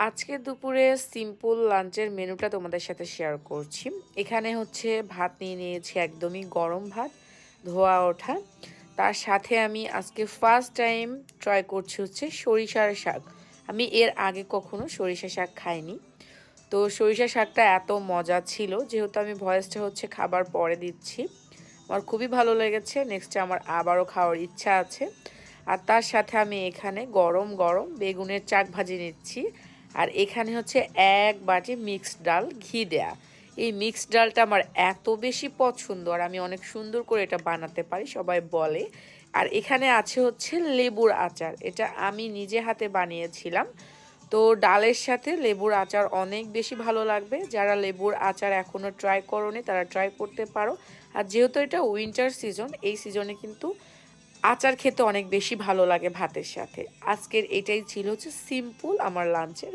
আজকে দুপুরে সিম্পল লাঞ্চের মেনুটা তোমাদের সাথে শেয়ার করছি। এখানে হচ্ছে ভাত নিয়ে নিয়েছি, একদমই গরম ভাত, ধোয়া ওঠা। তার সাথে আমি আজকে ফার্স্ট টাইম ট্রাই করছি হচ্ছে সরিষার শাক। আমি এর আগে কখনো সরিষা শাক খাইনি। তো সরিষা শাকটা এত মজা ছিল, যেহেতু আমি ভয়েসটা হচ্ছে খাবার পরে দিচ্ছি, আমার খুবই ভালো লেগেছে। নেক্সটে আমার আবারও খাওয়ার ইচ্ছা আছে। আর তার সাথে আমি এখানে গরম গরম বেগুনের চাক ভাজি নিচ্ছি। আর এখানে হচ্ছে এক বাটি মিক্সড ডাল, ঘি দেয়া। এই মিক্সড ডালটা আমার এত বেশি পছন্দ, আর আমি অনেক সুন্দর করে এটা বানাতে পারি, সবাই বলে। আর এখানে আছে হচ্ছে লেবুর আচার, এটা আমি নিজে হাতে বানিয়েছিলাম। তো ডালের সাথে লেবুর আচার অনেক বেশি ভালো লাগবে। যারা লেবুর আচার এখনও ট্রাই করোনি তারা ট্রাই করতে পারো। আর যেহেতু এটা উইন্টার সিজন, এই সিজনে কিন্তু আচার খেতে অনেক বেশি ভালো লাগে ভাতের সাথে। আজকের এটাই ছিল হচ্ছে সিম্পল আমার লাঞ্চের